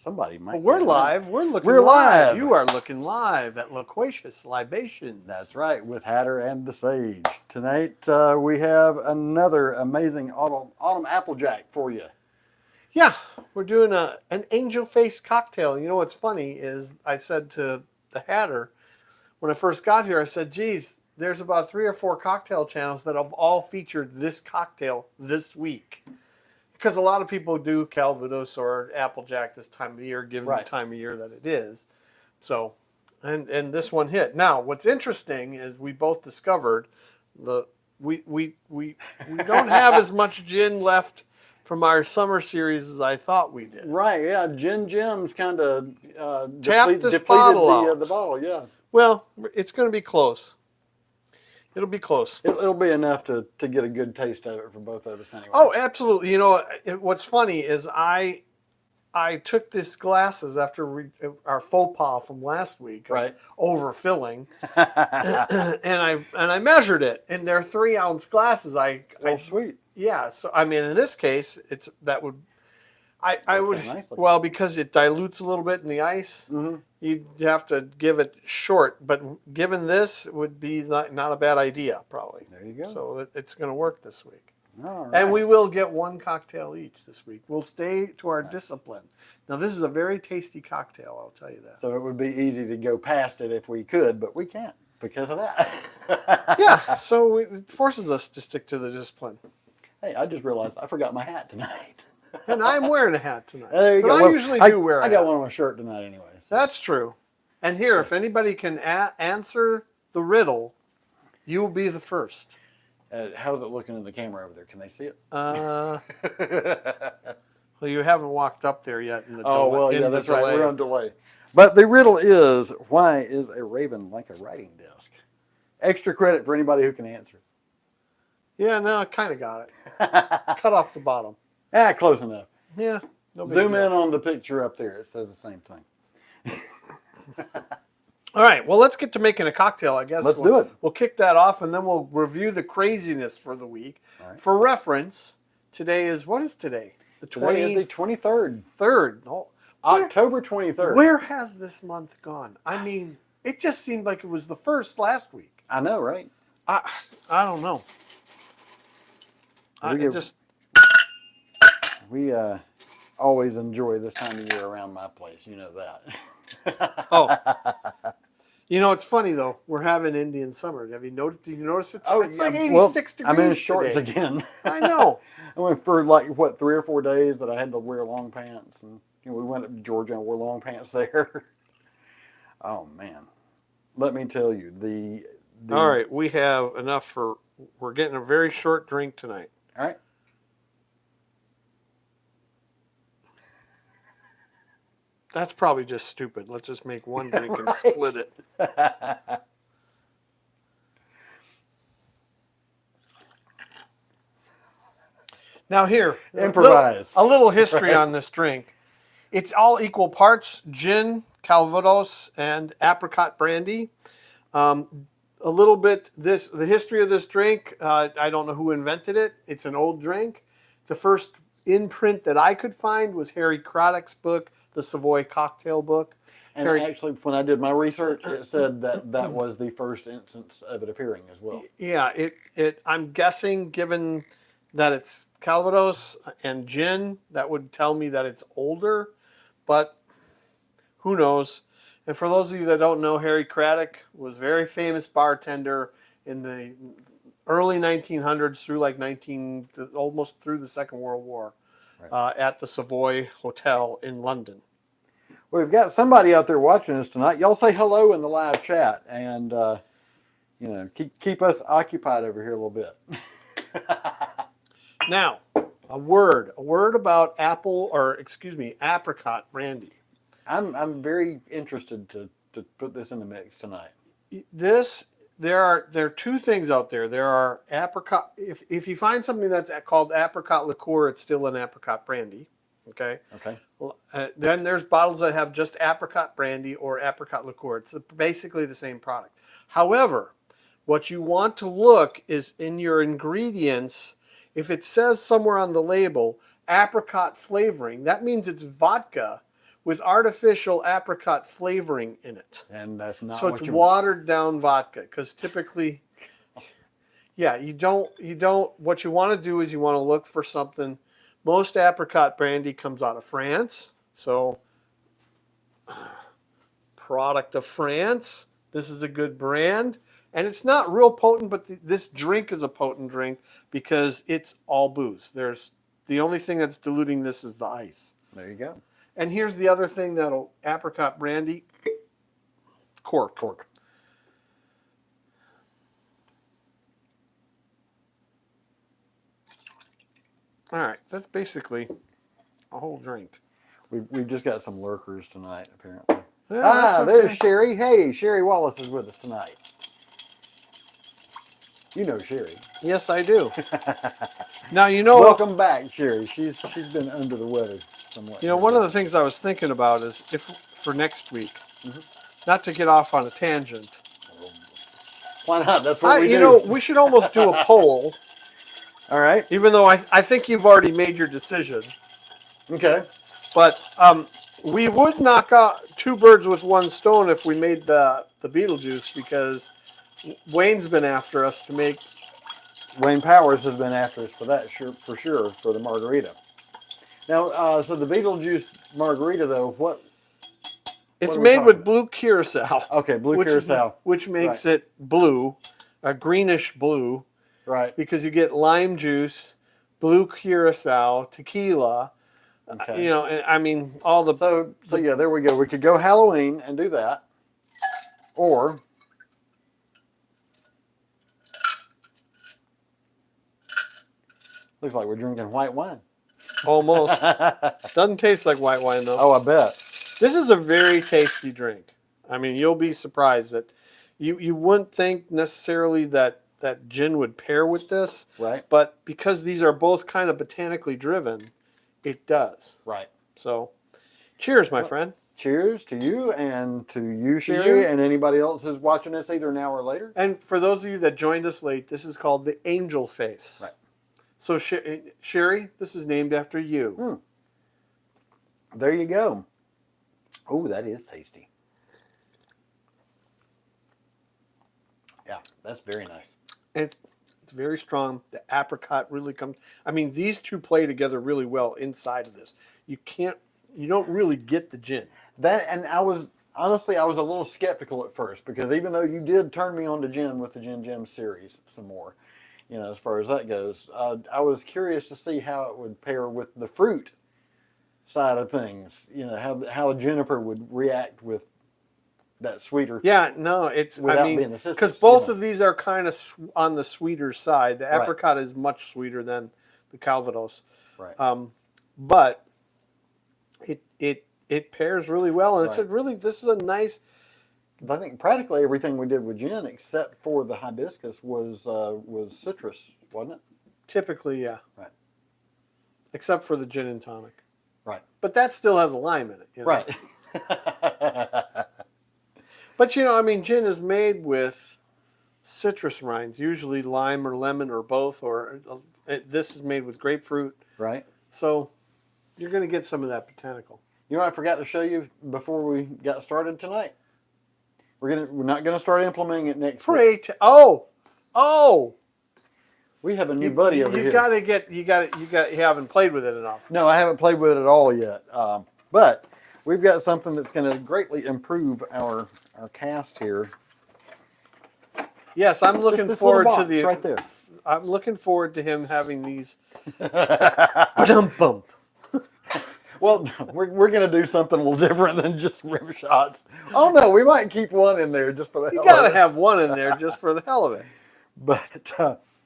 Somebody might. We're live. We're looking We're live. live. You are looking live at Loquacious Libations. That's right, with Hatter and the Sage. Tonight we have another amazing autumn Applejack for you. Yeah, we're doing an angel face cocktail. You know what's funny is I said to the Hatter when I first got here, I said, geez, there's about 3 or 4 cocktail channels that have all featured this cocktail this week. Because a lot of people do Calvados or Applejack this time of year, given the time of year that it is. So, and this one hit. Now, what's interesting is we both discovered we don't have as much gin left from our summer series as I thought we did. Right, yeah, Gin Jim's kind of depleted the bottle, yeah. Well, it's going to be close. It'll be close. It'll be enough to get a good taste of it for both of us anyway. Oh, absolutely. You know, what's funny is I took these glasses after our faux pas from last week, right? Overfilling, and I measured it, and they're 3-ounce glasses. Sweet. Yeah. So I mean, in this case, I would nicely. because it dilutes a little bit in the ice. Mm-hmm. You'd have to give it short, but given this, it would be not a bad idea, probably. There you go. So it's going to work this week. All right. And we will get 1 cocktail each this week. We'll stay to our discipline. Now, this is a very tasty cocktail, I'll tell you that. So it would be easy to go past it if we could, but we can't because of that. Yeah, so it forces us to stick to the discipline. Hey, I just realized I forgot my hat tonight. And I'm wearing a hat tonight. There you but go. I usually do wear a hat. I got one on my shirt tonight anyway. So. That's true. And here, if anybody can answer the riddle, you will be the first. How's it looking in the camera over there? Can they see it? Well, you haven't walked up there yet. In the that's right. We're on delay. But the riddle is, why is a raven like a writing desk? Extra credit for anybody who can answer. Yeah, no, I kind of got it. Cut off the bottom. Close enough. Yeah. No big Zoom deal. in on the picture up there. It says the same thing. All right, well, let's get to making a cocktail, I guess. Let's do it. We'll kick that off, and then we'll review the craziness for the week. Right. For reference, today is, what is today? Today is the 23rd. October 23rd. Where has this month gone? I mean, it just seemed like it was the first last week. I know, right? I don't know. We always enjoy this time of year around my place. You know that. Oh. You know, it's funny, though. We're having Indian summer. Did you notice it? Oh, it's like 86 degrees I'm in shorts today. again. I know. I went for 3 or 4 days that I had to wear long pants. And we went up to Georgia and wore long pants there. Oh, man. Let me tell you. All right, we have enough we're getting a very short drink tonight. All right. That's probably just stupid. Let's just make 1 drink and split it. Now here, improvise. A little history on this drink. It's all equal parts gin, Calvados, and apricot brandy. A little bit the history of this drink. I don't know who invented it. It's an old drink. The first imprint that I could find was Harry Craddock's book, The Savoy Cocktail Book. And actually, when I did my research, it said that was the first instance of it appearing as well. Yeah, I'm guessing, given that it's Calvados and gin, that would tell me that it's older, but who knows? And for those of you that don't know, Harry Craddock was a very famous bartender in the early 1900s through almost through the Second World War, right. At the Savoy Hotel in London. Well, we've got somebody out there watching us tonight. Y'all say hello in the live chat, and keep us occupied over here a little bit. Now, a word about apricot brandy. I'm very interested to put this in the mix tonight. There are 2 things out there. There are apricot. If you find something that's called apricot liqueur, it's still an apricot brandy. Okay. Okay. Then there's bottles that have just apricot brandy or apricot liqueur. It's basically the same product. However, what you want to look is in your ingredients. If it says somewhere on the label apricot flavoring, that means it's vodka with artificial apricot flavoring in it. And that's not So what it's you want. watered down vodka, because typically, yeah, you don't. What you want to do is you want to look for something. Most apricot brandy comes out of France, so product of France. This is a good brand, and it's not real potent, but this drink is a potent drink because it's all booze. There's the only thing that's diluting this is the ice. There you go. And here's the other thing that'll apricot brandy cork. Cork. All right, that's basically a whole drink. We've just got some lurkers tonight, apparently. Yeah, Ah, that's there's okay. Sherry. Hey, Sherry Wallace is with us tonight. You know Sherry. Yes, I do. Now you know. Welcome back, Sherry. She's been under the weather somewhat. You know, one of the things I was thinking about is if for next week, not to get off on a tangent. Why not? That's what we do. You know, we should almost do a poll. All right. Even though I think you've already made your decision. Okay. But we would knock out two birds with one stone if we made the Beetlejuice, because Wayne's been after us to make. Wayne Powers has been after us for that, for sure, for the margarita. Now, so the Beetlejuice margarita, though, what? It's are we made talking with about? blue curacao. Okay, blue curacao. Which makes it blue, a greenish blue. Right. Because you get lime juice, blue curacao, tequila. Okay. You know, I mean, all the. So yeah, there we go. We could go Halloween and do that, or looks like we're drinking white wine. Almost. Doesn't taste like white wine, though. Oh, I bet. This is a very tasty drink. I mean, you'll be surprised that you wouldn't think necessarily that gin would pair with this. Right. But because these are both kind of botanically driven, it does. Right. So, cheers, my friend. Cheers to you and to you, Sherry, and anybody else who's watching this either now or later. And for those of you that joined us late, this is called the Angel Face. Right. So, Sherry, this is named after you. There you go. Oh, that is tasty. Yeah, that's very nice. And it's very strong. The apricot really comes. I mean, these two play together really well inside of this. You don't really get the gin. And I was a little skeptical at first, because even though you did turn me on to gin with the Gin Gem series some more, you know, as far as that goes, I was curious to see how it would pair with the fruit side of things. You know, how juniper would react with that sweeter. Yeah, no, it's Without being the citrus, because both of these are kind of on the sweeter side. The Right. apricot is much sweeter than the Calvados, Right. but it pairs really well, and Right. this is a nice. I think practically everything we did with gin, except for the hibiscus, was citrus, wasn't it? Typically, yeah, Right. except for the gin and tonic, Right. but that still has a lime in it. You know? Right. But you know, I mean, gin is made with citrus rinds, usually lime or lemon or both, or this is made with grapefruit. Right. So you're going to get some of that botanical. You know what I forgot to show you before we got started tonight? We're not gonna start implementing it next week. Oh! We have a new buddy over here. You haven't played with it enough. No, I haven't played with it at all yet. But we've got something that's going to greatly improve our cast here. Yes, I'm looking This forward little to box right there. I'm looking forward to him having these. Ba-dum-bum. Well, we're going to do something a little different than just rim shots. Oh no, we might keep one in there just for the You hell got of to it. have one in there just for the hell of it. But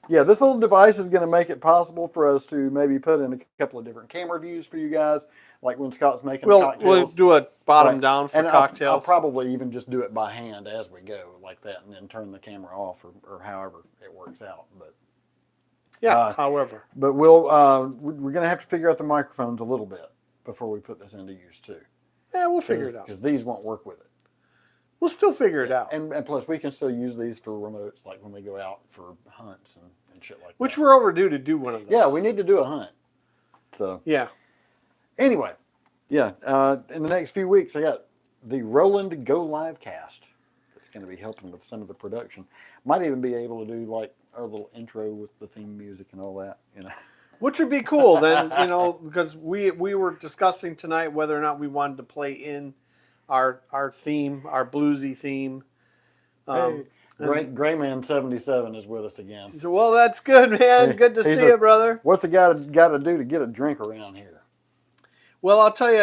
yeah, this little device is going to make it possible for us to maybe put in a couple of different camera views for you guys, like when Scott's making cocktails. We'll do a bottom Right. down for And cocktails. I'll probably even just do it by hand as we go, like that, and then turn the camera off, or however it works out. But however. But we're going to have to figure out the microphones a little bit before we put this into use too. Yeah, we'll figure it out. Because these won't work with it. We'll still figure it out. And plus, we can still use these for remotes, like when we go out for hunts and shit like Which that. we're overdue to do one of those. Yeah, we need to do a hunt. So Yeah. anyway, Yeah. In the next few weeks, I got the Roland Go Live cast. That's going to be helping with some of the production. Might even be able to do like our little intro with the theme music and all that. Which would be cool then, because we were discussing tonight whether or not we wanted to play in our theme, our bluesy theme. Hey, Grayman 77 is with us again. So, well, that's good, man. Good to see you, brother. What's a guy got to do to get a drink around here? Well, I'll tell you,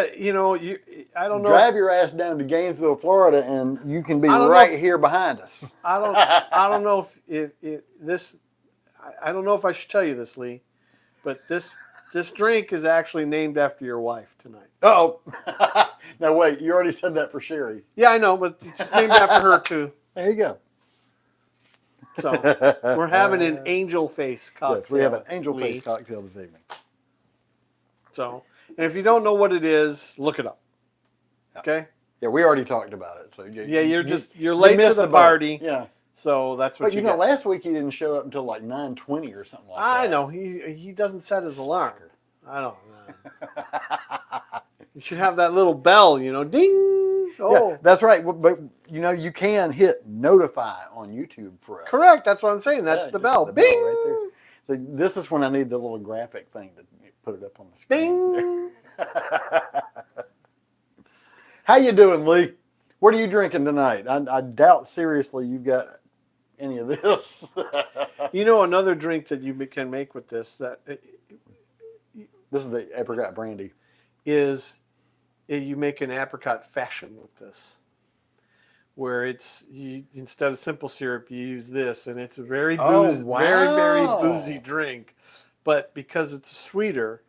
I don't know. Drive your ass down to Gainesville, Florida, and you can be right here behind us. I don't know if this. I don't know if I should tell you this, Lee, but this drink is actually named after your wife tonight. Oh, now wait, you already said that for Sherry. Yeah, I know, but it's named after her too. There you go. So we're having an angel face cocktail. Yes, we have an angel face cocktail this evening. So, and if you don't know what it is, look it up. Okay. Yeah, we already talked about it. So you're late to the party. Yeah. So that's what you got. Last week he didn't show up until like 9:20 or something like that. I know he doesn't set his alarm. I don't know. You should have that little bell, ding. Oh, yeah, that's right. But you can hit notify on YouTube for us. Correct. That's what I'm saying. That's the bell. The Bing. bell right there. So this is when I need the little graphic thing to put it up on the screen. Bing. How you doing, Lee? What are you drinking tonight? I doubt seriously you've got any of this. Another drink that you can make with this this is the apricot brandy. Is you make an apricot fashion with this, where instead of simple syrup you use this, and it's a very very very boozy drink, but because it's sweeter,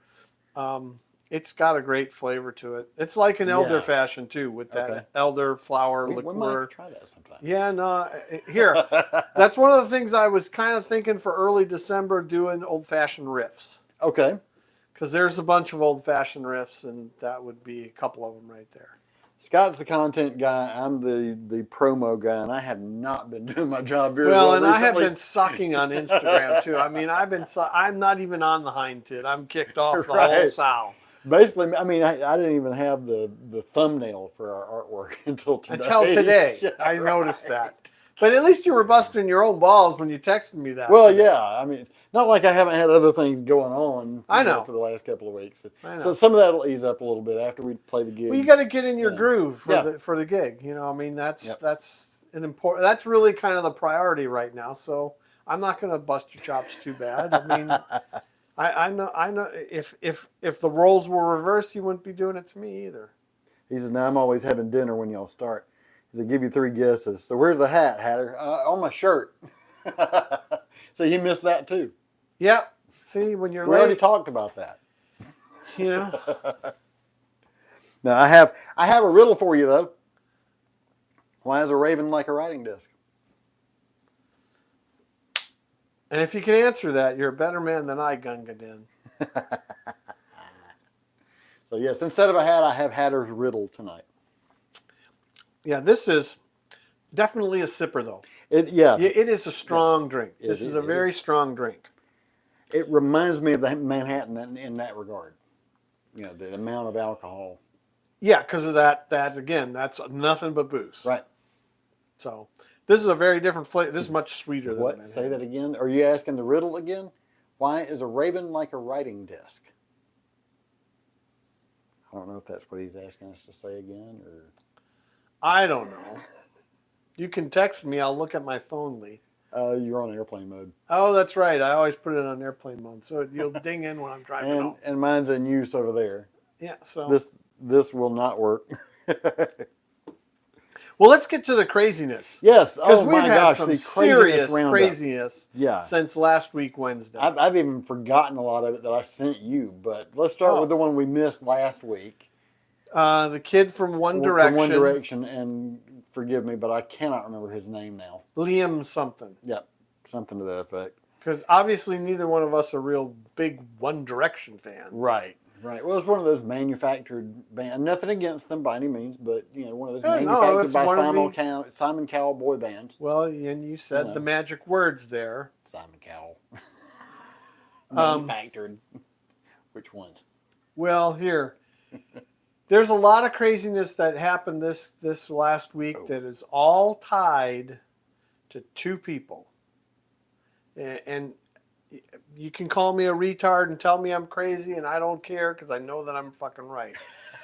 it's got a great flavor to it. It's like an elder fashion too, with that elder flower liqueur. We might try that sometime. Yeah, no. Here, that's one of the things I was kind of thinking for early December, doing old fashioned riffs. Okay. Because there's a bunch of old fashioned riffs, and that would be a couple of them right there. Scott's the content guy. I'm the promo guy, and I have not been doing my job very well. Well, and recently. I have been sucking on Instagram too. I mean, I'm not even on the hind tit. I'm kicked off the whole sow. Basically, I mean, I didn't even have the thumbnail for our artwork until today. Yeah. I noticed that. But at least you were busting your own balls when you texted me that. Well, yeah. I mean, not like I haven't had other things going on. I know. For the last couple of weeks. I know. So some of that will ease up a little bit after we play the gig. Well, you got to get in your groove for the gig. I mean, that's an important. That's really kind of the priority right now. So I'm not going to bust your chops too bad. I mean, I know. If the roles were reversed, you wouldn't be doing it to me either. He says, "Now I'm always having dinner when y'all start." He said, "Give you 3 guesses." So where's the hat, Hatter? On my shirt. So you missed that too. Yep. See, when you're we already talked about that. Now I have a riddle for you though. Why is a raven like a writing desk? And if you can answer that, you're a better man than I, Gunga Din. So yes, instead of a hat, I have Hatter's riddle tonight. Yeah, this is definitely a sipper though. It is a strong drink. This is a very strong drink. It reminds me of the Manhattan in that regard. The amount of alcohol. Yeah, because of that. That's nothing but booze. Right. So this is a very different flavor. This is much sweeter than what? Say that again. Are you asking the riddle again? Why is a raven like a writing desk? I don't know if that's what he's asking us to say again, or I don't know. You can text me. I'll look at my phone, Lee. You're on airplane mode. Oh, that's right. I always put it on airplane mode, so you'll ding in when I'm driving home. And mine's in use over there. Yeah. So this will not work. Well, let's get to the craziness. Yes. Oh my gosh, some serious craziness. Yeah. Since last week Wednesday. I've even forgotten a lot of it that I sent you. But let's start with the one we missed last week. The kid from One Direction. From One Direction, and forgive me, but I cannot remember his name now. Liam something. Yep, something to that effect. Because obviously neither one of us are real big One Direction fans. Right. Well, it's one of those manufactured bands. Nothing against them by any means, but one of those manufactured by Simon Cowell boy bands. Well, and you said the magic words there. Simon Cowell. Manufactured. Which ones? Well, here. There's a lot of craziness that happened this last week that is all tied to two people. And you can call me a retard and tell me I'm crazy, and I don't care because I know that I'm fucking right.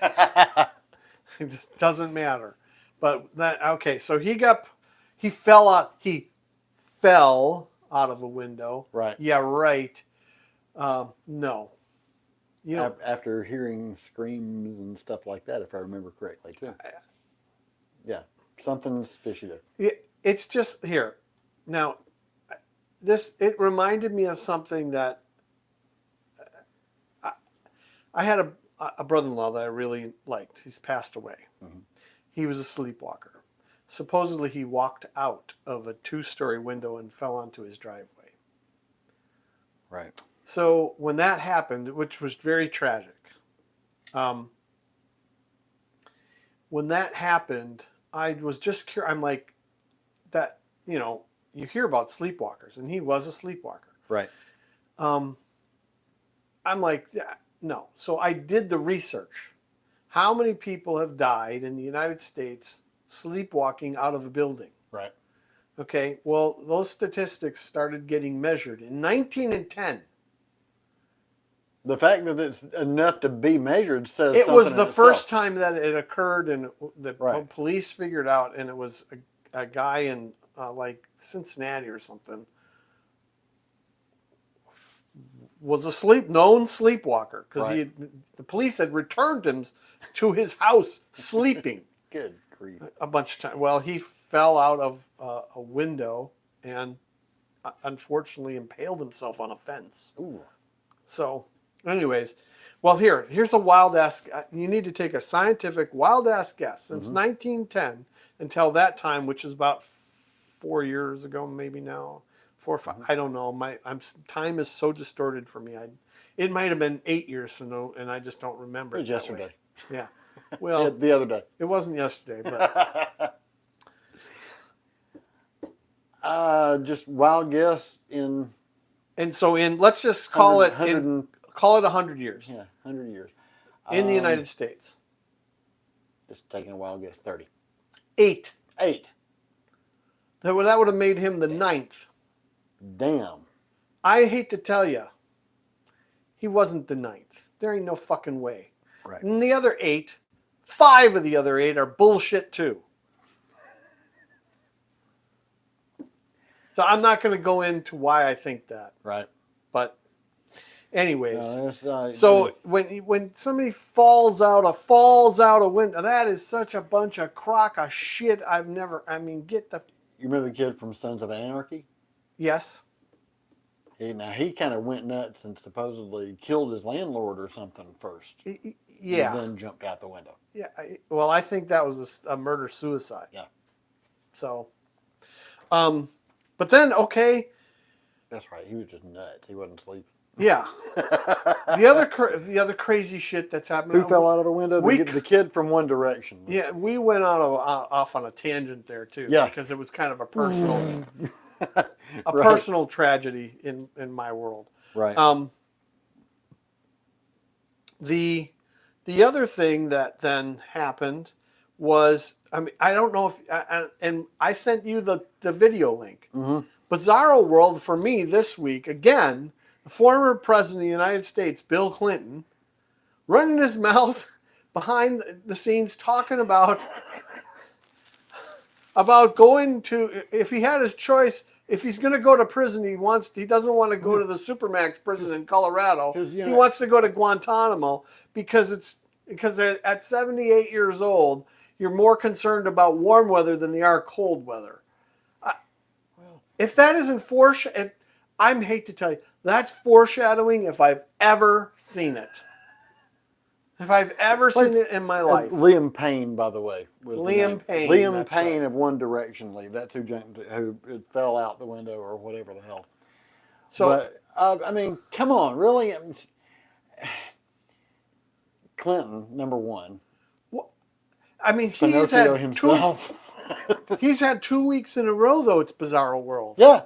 It just doesn't matter. But so he fell out of a window. Right. Yeah, right. No. After hearing screams and stuff like that, if I remember correctly, too. Yeah, something's fishy there. It's just here. Now, it reminded me of something that I had a brother-in-law that I really liked. He's passed away. Mm-hmm. He was a sleepwalker. Supposedly, he walked out of a 2-story window and fell onto his driveway. Right. So when that happened, which was very tragic, when that happened, I was just curious. I'm like, that, you hear about sleepwalkers, and he was a sleepwalker. Right. I'm like, yeah, no. So I did the research. How many people have died in the United States sleepwalking out of a building? Right. Okay, well, those statistics started getting measured in 1910. The fact that it's enough to be measured says it something. Was the in first itself. time that it occurred, and the police figured out, and it was a guy in like Cincinnati or something, was a known sleepwalker because the police had returned him to his house sleeping. Good grief! A bunch of times. Well, he fell out of a window and unfortunately impaled himself on a fence. Ooh. So. Anyways, well, here's a wild ass. You need to take a scientific wild ass guess. Since 1910 until that time, which is about 4 years ago, maybe now, 4 or 5. I don't know. Time is so distorted for me. It might have been 8 years from now, and I just don't remember. It was yesterday. Yeah. Well, the other day. It wasn't yesterday, but. Just wild guess in. And so let's just call it 100 years. Yeah, 100 years. In the United States. Just taking a wild guess, 30. 8. That would have made him the 9th. Damn. I hate to tell you, he wasn't the 9th. There ain't no fucking way. Right. And the other 8, 5 of the other 8 are bullshit too. So I'm not going to go into why I think that. Right. But anyways, so when somebody falls out a window, that is such a bunch of crock of shit. Get the. You remember the kid from Sons of Anarchy? Yes. He kind of went nuts and supposedly killed his landlord or something first. Yeah. And then jumped out the window. Yeah. Well, I think that was a murder-suicide. Yeah. So, but then, okay. That's right. He was just nuts. He wasn't sleeping. Yeah. The other crazy shit that's happening. Who fell out of the window? The kid from One Direction. Yeah, we went off on a tangent there too. Yeah. Because it was kind of a personal, personal tragedy in my world. Right. The other thing that then happened was, I don't know if, and I sent you the video link. Mm-hmm. Bizarro World for me this week, again, the former president of the United States, Bill Clinton, running his mouth behind the scenes talking about going to, if he had his choice, if he's going to go to prison, he doesn't want to go to the Supermax prison in Colorado. He wants to go to Guantanamo because at 78 years old, you're more concerned about warm weather than they are cold weather. If that isn't I hate to tell you, that's foreshadowing if I've ever seen it. If I've ever seen it in my life. Liam Payne, by the way, was Liam Payne. Liam Payne of One Direction. That's who fell out the window or whatever the hell. So, but, come on, really? Clinton, number one. He's had himself. He's had 2 weeks in a row, though. It's Bizarro World. Yeah.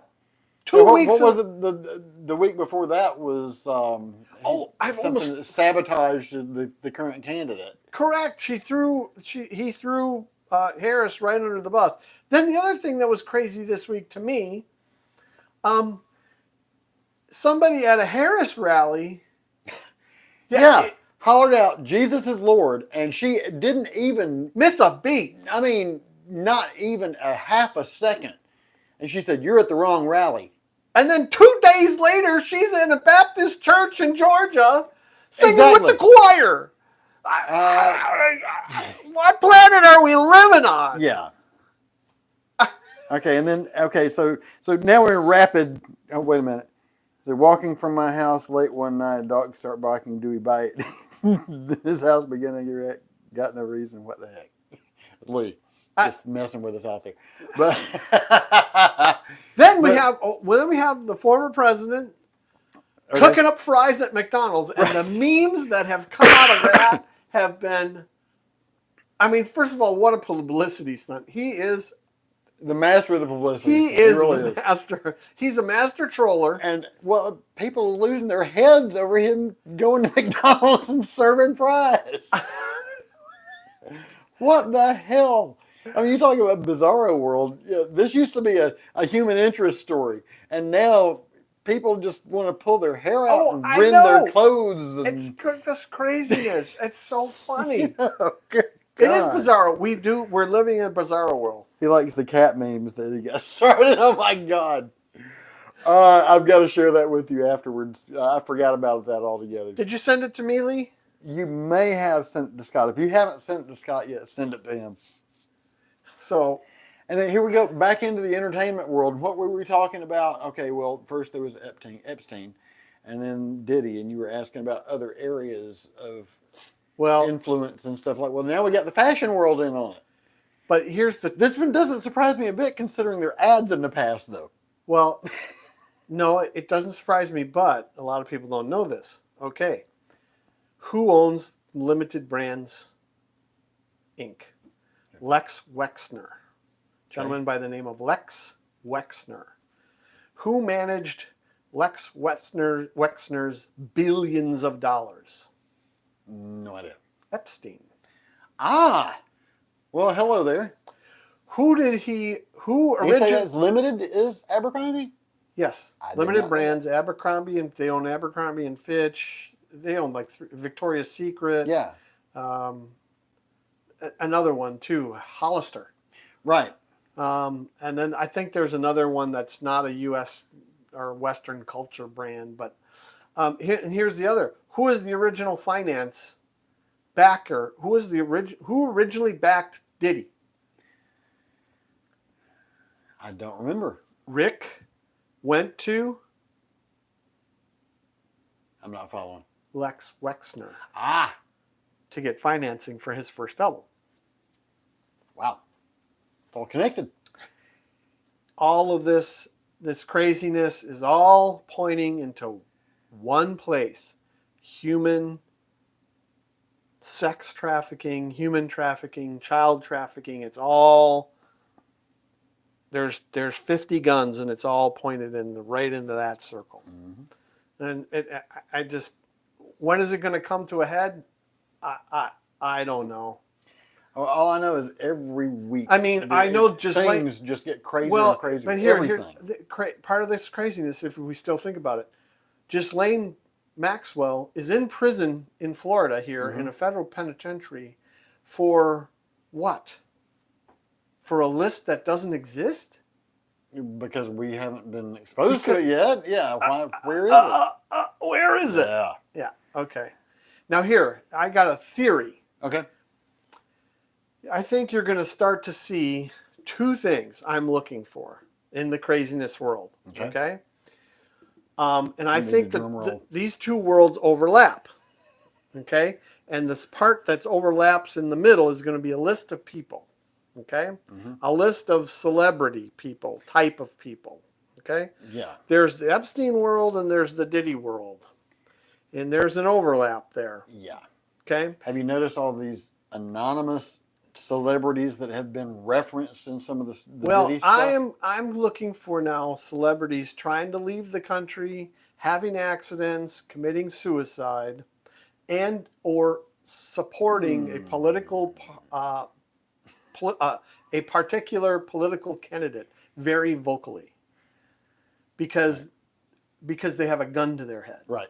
2 weeks. What was it? The week before that was something that sabotaged the current candidate. Correct. He threw Harris right under the bus. Then the other thing that was crazy this week to me, somebody at a Harris rally, hollered out, "Jesus is Lord," and she didn't even miss a beat. I mean, not even a half a second. And she said, "You're at the wrong rally." And then 2 days later, she's in a Baptist church in Georgia singing with the choir. What planet are we living on? Yeah. Okay, and then so now we're in rapid. Oh, wait a minute. They're walking from my house late one night. Dogs start barking. Do we bite? This house began to get wrecked. Got no reason. What the heck? Lee, just messing with us out there. But then we have the former president cooking up fries at McDonald's, and the memes that have come out of that have been. I mean, first of all, what a publicity stunt! He is the master of the publicity. He is the master. He's a master troller. And, well, people are losing their heads over him going to McDonald's and serving fries. What the hell? I mean, you talk about Bizarro World. This used to be a human interest story. And now people just want to pull their hair out and rend their clothes. And... It's just craziness. It's so funny. It is bizarro. We're living in a bizarro world. He likes the cat memes that he got started. Oh my God. I've got to share that with you afterwards. I forgot about that altogether. Did you send it to me, Lee? You may have sent it to Scott. If you haven't sent it to Scott yet, send it to him. So, and then here we go back into the entertainment world. What were we talking about? Okay, well, first there was Epstein, and then Diddy, and you were asking about other areas of influence and stuff like. Well, now we got the fashion world in on it. But this one doesn't surprise me a bit considering their ads in the past, though. Well, no, it doesn't surprise me, but a lot of people don't know this. Okay, who owns Limited Brands Inc.? Lex Wexner, gentleman by the name of Lex Wexner, who managed Lex Wexner's billions of dollars. No idea. Epstein. Well, hello there. Who originally? That's Limited is Abercrombie? Yes. Limited Brands, Abercrombie, and they own Abercrombie and Fitch. They own like Victoria's Secret. Yeah. Another one too, Hollister. Right. And then I think there's another one that's not a U.S. or Western culture brand, but here's the other. Who is the original finance backer? Who originally backed Diddy? I don't remember. Rick went to. I'm not following. Lex Wexner. To get financing for his first album. Wow. It's all connected. All of this craziness is all pointing into one place. Human sex trafficking, human trafficking, child trafficking. It's all there's 50 guns and it's all pointed right into that circle. Mm-hmm. And I just, when is it going to come to a head? I don't know. All I know is every week. I mean, I know things just get crazier and crazier. But here part of this craziness, if we still think about it, Ghislaine Maxwell is in prison in Florida here in a federal penitentiary for what? For a list that doesn't exist? Because we haven't been exposed to it yet. Yeah. Where is it? Where is it? Yeah. Yeah. Okay. Now here, I got a theory. Okay. I think you're going to start to see two things I'm looking for in the craziness world. Okay? And I think that these two worlds overlap. Okay? And this part that overlaps in the middle is going to be a list of people. Okay? Mm-hmm. A list of celebrity people, type of people. Okay? Yeah. There's the Epstein world and there's the Diddy world. And there's an overlap there. Yeah. Okay? Have you noticed all these anonymous celebrities that have been referenced in some of the Well, Diddy stuff? I'm looking for now celebrities trying to leave the country, having accidents, committing suicide, and or supporting a particular political candidate very vocally Right. because they have a gun to their head. Right.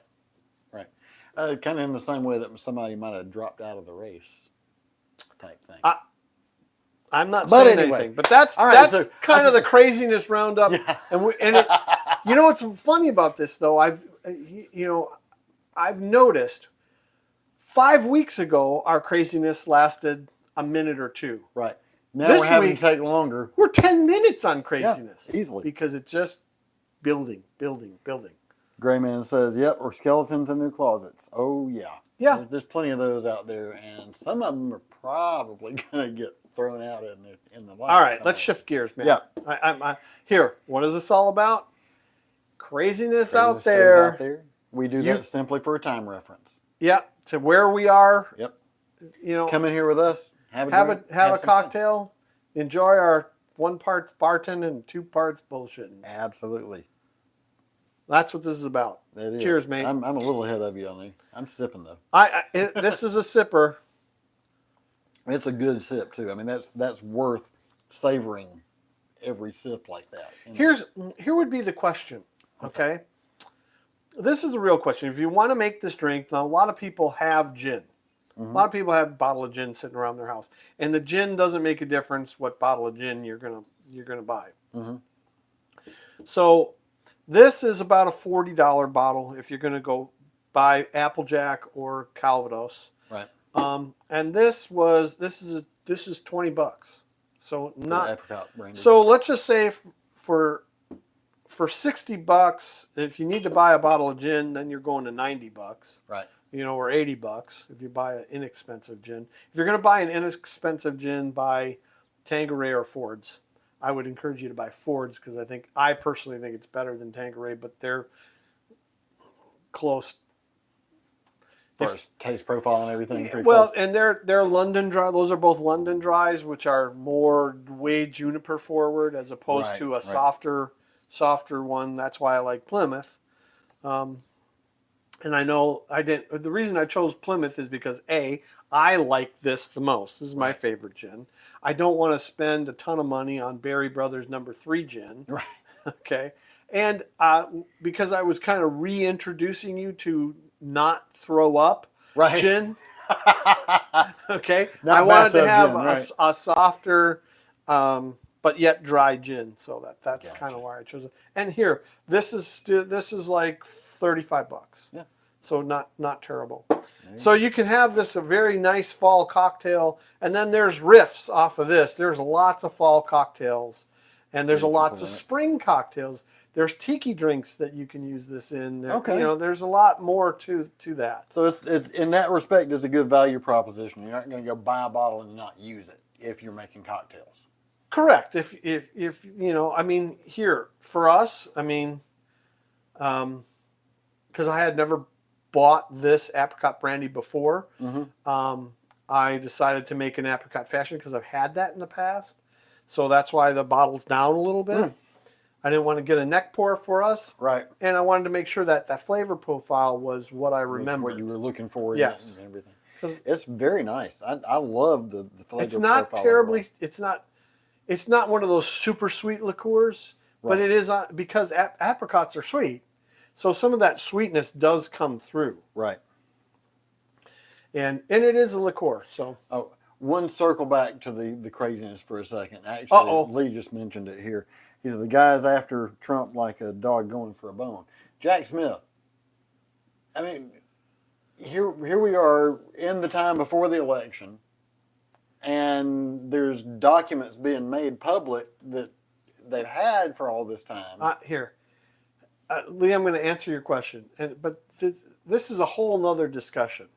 Right. Kind of in the same way that somebody might have dropped out of the race type thing. I'm not But saying anyway, anything, but that's all right. that's So kind of the craziness roundup. yeah, And it, you know what's funny about this though? I've noticed 5 weeks ago our craziness lasted a minute or two. right. Now This we're having week to take longer. we're 10 minutes on Yeah, craziness easily. because it's just building, building, building. Gray Man says, "Yep, or skeletons in their closets." Oh yeah, Yeah. there's plenty of those out there, and some of them are probably gonna get thrown out in the light. All right, somewhere. let's shift gears, man. Yeah. Here, what is this all about? Craziness Crazy out stories there. out there. We do You- that simply for a time reference. Yeah, to where we are, Yep. you know, Come in here with us. Have a have drink, a have a some fun. cocktail, enjoy our 1 part bartending and 2 parts bullshitting. Absolutely. That's what this is about. It is. Cheers, mate. I'm a little ahead of you on there. I'm sipping though. This is a sipper. It's a good sip too. I mean, that's worth savoring every sip like that. You know? Here would be the question. Okay, this is the real question. If you want to make this drink, now a lot of people have gin. A lot of people have a bottle of gin sitting around their house, and the gin doesn't make a difference what bottle of gin you're gonna buy. So this is about a $40 bottle if you're gonna go buy Applejack or Calvados. Right. And this is $20. So The not apricot brandy. so let's just say for $60, if you need to buy a bottle of gin, then you're going to $90. Right. Or $80 if you buy an inexpensive gin. If you're going to buy an inexpensive gin, buy Tanqueray or Ford's. I would encourage you to buy Ford's because I personally think it's better than Tanqueray, but they're close. As far as taste profile and everything. Pretty Well, close. and they're London dry. Those are both London dries, which are more way juniper forward as opposed Right, to a right. softer one. That's why I like Plymouth. And I know I didn't. The reason I chose Plymouth is because I like this the most. This is my favorite gin. I don't want to spend a ton of money on Berry Brothers Number 3 gin. Right. Okay, and because I was kind of reintroducing you to not throw up Right. gin. Okay, Not I wanted to bathtub have gin, right. a softer, but yet dry gin. So that's Gotcha. kind of why I chose it. And here, this is like $35. Yeah. So not terrible. So you can have this a very nice fall cocktail, and then there's riffs off of this. There's lots of fall cocktails, and there's lots of spring cocktails. There's tiki drinks that you can use this in. Okay. There's a lot more to that. So it's in that respect, it's a good value proposition. You're not going to go buy a bottle and not use it if you're making cocktails. Correct. If here for us, because I had never bought this apricot brandy before, I decided to make an apricot fashion because I've had that in the past. So that's why the bottle's down a little bit. I didn't want to get a neck pour for us. Right. And I wanted to make sure that that flavor profile was what I remember. What you were looking for. Yes. And everything. It's very nice. I love the flavor. It's not profile terribly. overall. It's not one of those super sweet liqueurs, but Right. it is because apricots are sweet, so some of that sweetness does come through, Right. and it is a liqueur. So Oh, one circle back to the craziness for a second. Actually, Uh-oh. Lee just mentioned it here. He said the guy's after Trump like a dog going for a bone. Jack Smith. I mean, here we are in the time before the election, and there's documents being made public that they've had for all this time. Lee, I'm going to answer your question, but this is a whole nother discussion.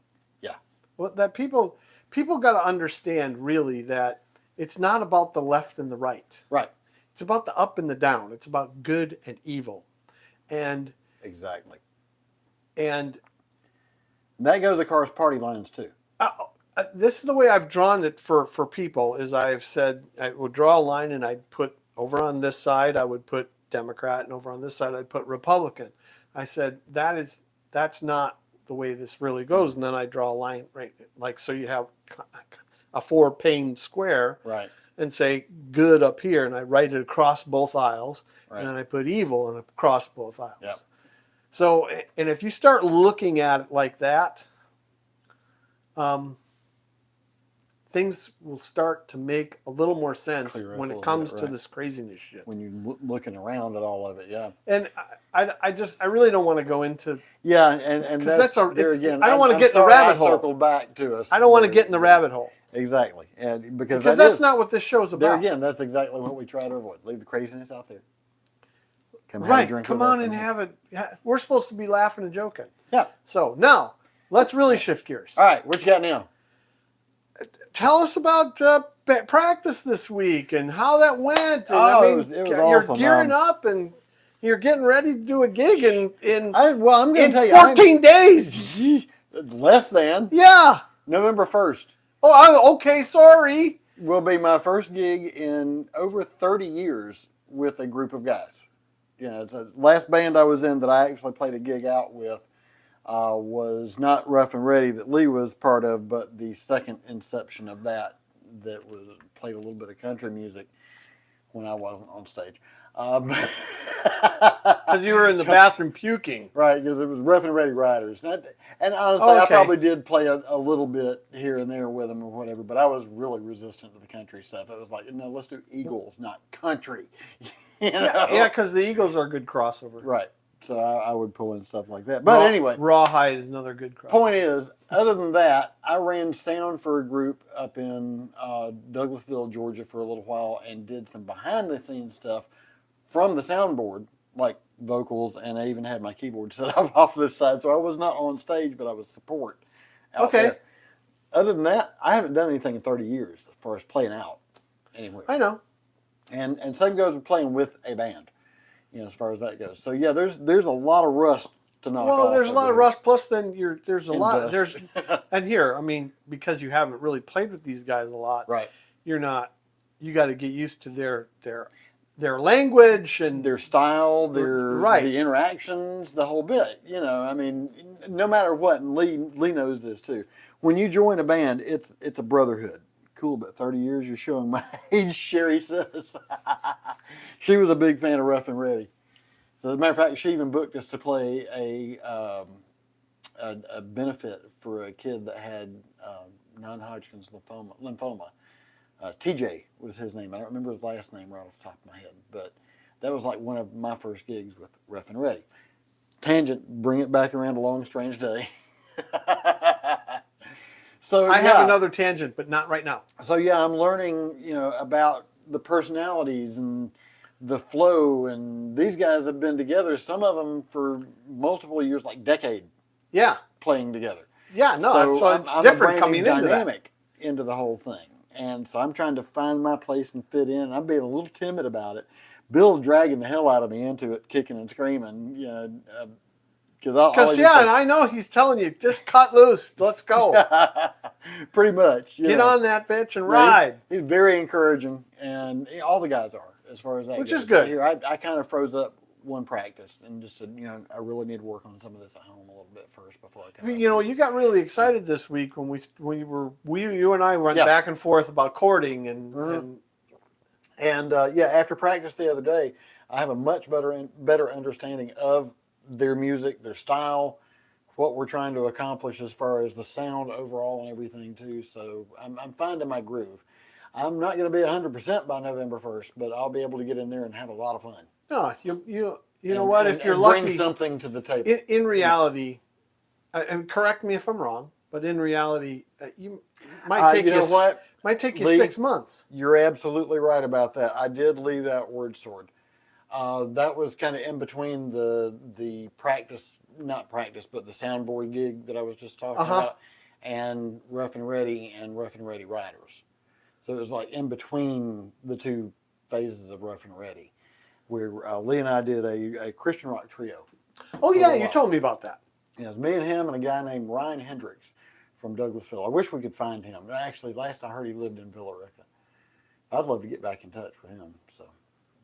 Yeah. Well, that people got to understand really that it's not about the left and the right. Right. It's about the up and the down. It's about good and evil, and Exactly. and That goes across party lines too. this is the way I've drawn it for people. Is I've said I would draw a line and I'd put over on this side I would put Democrat and over on this side I'd put Republican. I said that's not the way this really goes, and then I draw a line right like so you have a 4-pane square, Right. and say good up here, and I write it across both aisles, Right. and then I put evil and across both aisles. Yep. So, and if you start looking at it like that, things will start to make a little more sense Clear up when a it little comes bit, to right. this craziness shit. When you're looking around at all of it, yeah. And I really don't want to go into. Yeah, and Because there again. I don't want to I'm get in the sorry rabbit I hole. circled back to us. I don't want to there. get in the rabbit hole. Exactly, and because that's not what this show's there about. again. That's exactly what we try to avoid. Leave the craziness out there. Come have a Right. drink Come with us on and have it. We're supposed to be laughing and joking. Yeah. So now let's really shift gears. All right, what you got now? Tell us about practice this week and how that went. And, Oh, I mean, it was you're awesome. gearing up and you're getting ready to do a gig in I'm going to tell you, 14 days. less than Yeah. November 1st Oh, I'm okay. Sorry. will be my first gig in over 30 years with a group of guys. You know, it's the last band I was in that I actually played a gig out with was not Rough and Ready that Lee was part of, but the second inception of that was played a little bit of country music when I wasn't on stage. Because you were in the bathroom puking. Right, because it was Rough and Ready Riders. And honestly, I Okay. probably did play a little bit here and there with them or whatever, but I was really resistant to the country stuff. It was like, no, let's do Eagles, not country. You know? Yeah, because the Eagles are a good crossover. Right. So I would pull in stuff like that. But anyway, Rawhide is another good crossover. point is, other than that, I ran sound for a group up in Douglasville, Georgia for a little while and did some behind-the-scenes stuff from the soundboard, like vocals, and I even had my keyboard set up off this side. So I was not on stage, but I was support out there. Other than that, I haven't done anything in 30 years as far as playing out anywhere. I know. And same goes with playing with a band, you know, as far as that goes. So yeah, there's a lot of rust to knock off. Well, there's a lot of rust. Plus, then there's a And lot. dust. And here, I mean, because you haven't really played with these guys a lot, Right. you're not. You got to get used to their language and Their style, Right. the interactions, the whole bit. You know, I mean, no matter what, and Lee knows this too. When you join a band, it's a brotherhood. Cool, but 30 years, you're showing my age, Sherry says. She was a big fan of Rough and Ready. As a matter of fact, she even booked us to play a benefit for a kid that had non-Hodgkin's lymphoma. TJ was his name. I don't remember his last name right off the top of my head, but that was like one of my first gigs with Rough and Ready. Tangent, bring it back around to Long Strange Day. So I have another tangent, but not right now. So yeah, I'm learning, you know, about the personalities and the flow, and these guys have been together, some of them for multiple years, like decade, Yeah. playing together. Yeah. No. So it's I'm different a coming brand into new that. dynamic into the whole thing, and so I'm trying to find my place and fit in. I'm being a little timid about it. Bill's dragging the hell out of me into it, kicking and screaming, you know. Because and I know he's telling you, just cut loose, let's go, pretty much. get on that bitch and ride. He's very encouraging, and all the guys are, as far as that Which goes. is good. Here, I kind of froze up one practice and just said, you know, I really need to work on some of this at home a little bit first before I come. You know, you got really excited this week when you and I went Yeah. back and forth about courting And yeah, after practice the other day, I have a much better understanding of their music, their style, what we're trying to accomplish as far as the sound overall and everything too. So I'm finding my groove. I'm not going to be 100% by November 1st, but I'll be able to get in there and have a lot of fun. no, you know what? If you're lucky, bring something to the table. in reality, and correct me if I'm wrong, but in reality, you might take you know what? Might take you Lee, 6 months. You're absolutely right about that. I did leave out Word Sword. That was kind of in between the practice, not practice, but the soundboard gig that I was just talking about, and Rough and Ready Riders. So it was like in between the two phases of Rough and Ready, where Lee and I did a Christian rock trio. Oh yeah, a you while. told me about that. Yeah, it was me and him and a guy named Ryan Hendricks from Douglasville. I wish we could find him. Actually, last I heard, he lived in Villa Rica. I'd love to get back in touch with him. So,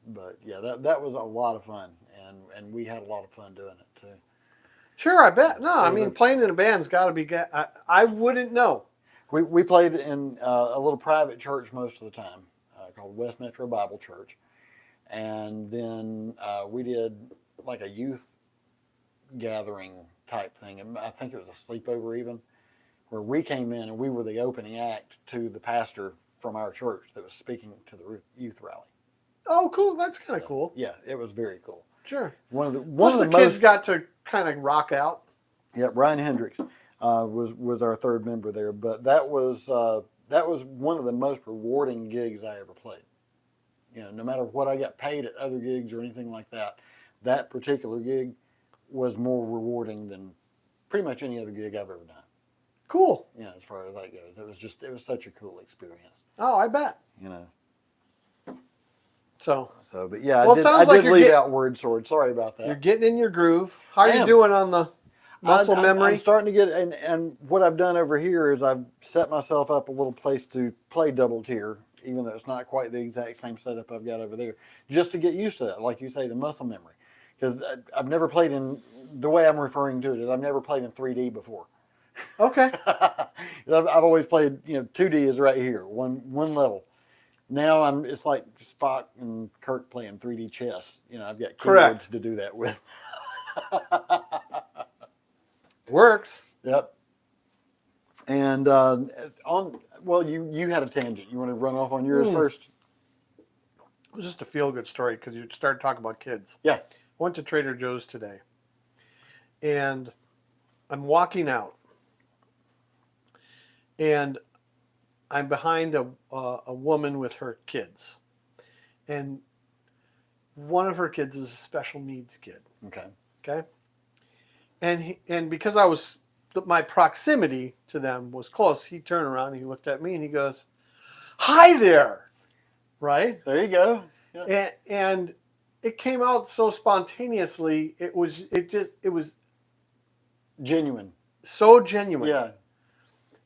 but yeah, that was a lot of fun, and we had a lot of fun doing it too. Sure, I bet. No, I mean, playing in a band's got to be. I wouldn't know. We played in a little private church most of the time called West Metro Bible Church, and then we did like a youth gathering type thing. And I think it was a sleepover even, where we came in and we were the opening act to the pastor from our church that was speaking to the youth rally. Oh, cool! That's kind of cool. Yeah, it was very cool. Sure. One of the kids got to kind of rock out. Yeah, Brian Hendricks was our third member there, but that was one of the most rewarding gigs I ever played. You know, no matter what I got paid at other gigs or anything like that, that particular gig was more rewarding than pretty much any other gig I've ever done. Cool. You know, as far as that goes, it was such a cool experience. Oh, I bet. You know. So, but yeah, well, I did leave out word sword. Sorry about that. You're getting in your groove. How are you doing on the muscle memory? I'm starting to get, and what I've done over here is I've set myself up a little place to play double tier, even though it's not quite the exact same setup I've got over there, just to get used to that. Like you say, the muscle memory. Because I've never played in, the way I'm referring to it is I've never played in 3D before. Okay. I've always played, 2D is right here, one level. Now it's like Spock and Kirk playing 3D chess. I've got keyboards to do that with. Works. Yep. And you had a tangent. You want to run off on yours first? It was just a feel-good story because you started talking about kids. Yeah. I went to Trader Joe's today, and I'm walking out, and I'm behind a woman with her kids, and one of her kids is a special needs kid. Okay. Okay. And because my proximity to them was close, he turned around and he looked at me and he goes, "Hi there," right? There you go. Yeah. And it came out so spontaneously. It was genuine. So genuine. Yeah.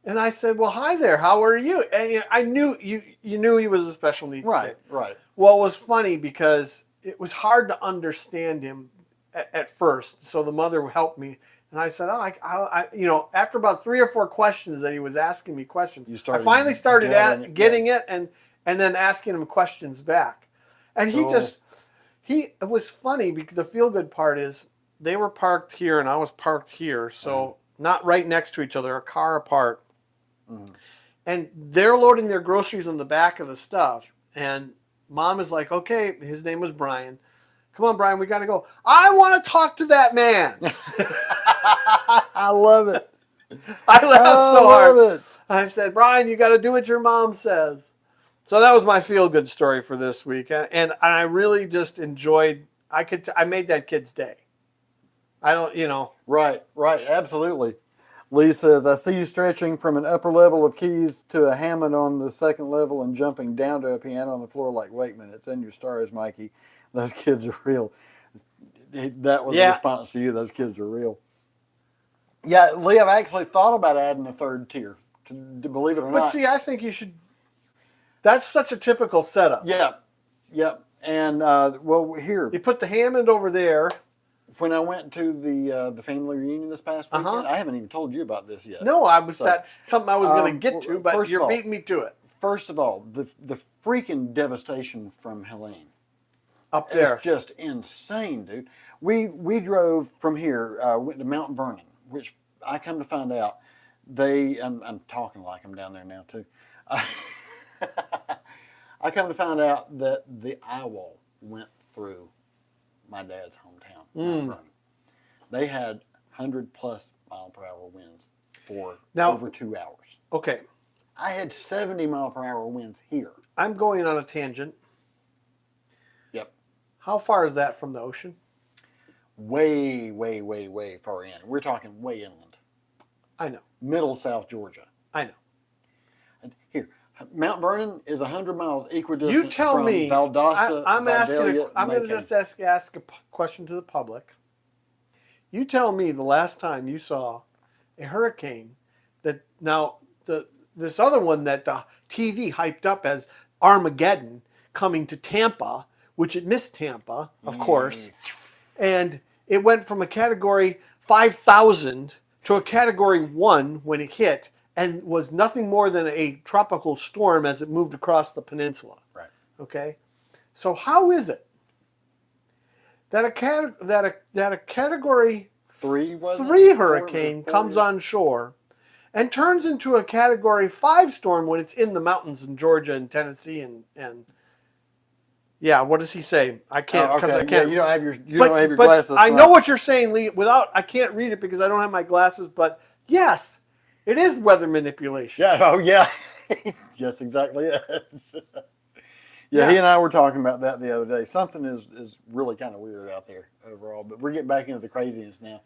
And I said, "Well, hi there. How are you?" And I knew you knew he was a special needs kid. Right. Well, it was funny because it was hard to understand him at first. So the mother helped me, and I said, "Oh, after about 3 or 4 questions that he was asking me questions, I finally started getting it, and then asking him questions back." And it was funny because the feel good part is they were parked here and I was parked here, so not right next to each other, a car apart. And they're loading their groceries on the back of the stuff. And mom is like, "Okay," his name was Brian. "Come on, Brian, we got to go. I want to talk to that man." I love it. I laughed so hard. I said, "Brian, you got to do what your mom says." So that was my feel-good story for this week. And I really just enjoyed, I made that kid's day. Right, absolutely. Lee says, "I see you stretching from an upper level of keys to a Hammond on the second level and jumping down to a piano on the floor like Wakeman. It's in your stars, Mikey. Those kids are real." That was the response to you. Those kids are real. Yeah, Lee, I've actually thought about adding a third tier, to believe it or not. But see, I think you should. That's such a typical setup. Yeah. And, here. You put the Hammond over there. When I went to the family reunion this past weekend, I haven't even told you about this yet. No, that's something I was going to get to, but you're beating me to it. First of all, the freaking devastation from Helene. Up there. It's just insane, dude. We drove from here, went to Mount Vernon, which I come to find out, I'm talking like I'm down there now too. I come to find out that the eye wall went through my dad's hometown, Mount Vernon. They had 100+ mile per hour winds for over 2 hours. Okay. I had 70 mile per hour winds here. I'm going on a tangent. Yep. How far is that from the ocean? Way, way, way, way far in. We're talking way inland. I know. Middle South Georgia. I know. And here, Mount Vernon is 100 miles equidistant you tell from me, Valdosta, I'm going to just ask a question to the public. You tell me the last time you saw a hurricane now this other one that the TV hyped up as Armageddon coming to Tampa, which it missed Tampa, of course, and it went from a category 5,000 to a category 1 when it hit, and was nothing more than a tropical storm as it moved across the peninsula. Right. Okay, so how is it that a category 3 was three hurricane comes on shore and turns into a category 5 storm when it's in the mountains in Georgia and Tennessee and yeah, what does he say? I can't because I can't. Yeah, you don't have your glasses. I know what you're saying, Lee. I can't read it because I don't have my glasses. But yes, it is weather manipulation. Yeah. Oh yeah. Yes, exactly. Yeah, he and I were talking about that the other day. Something is really kind of weird out there overall, but we're getting back into the craziness now.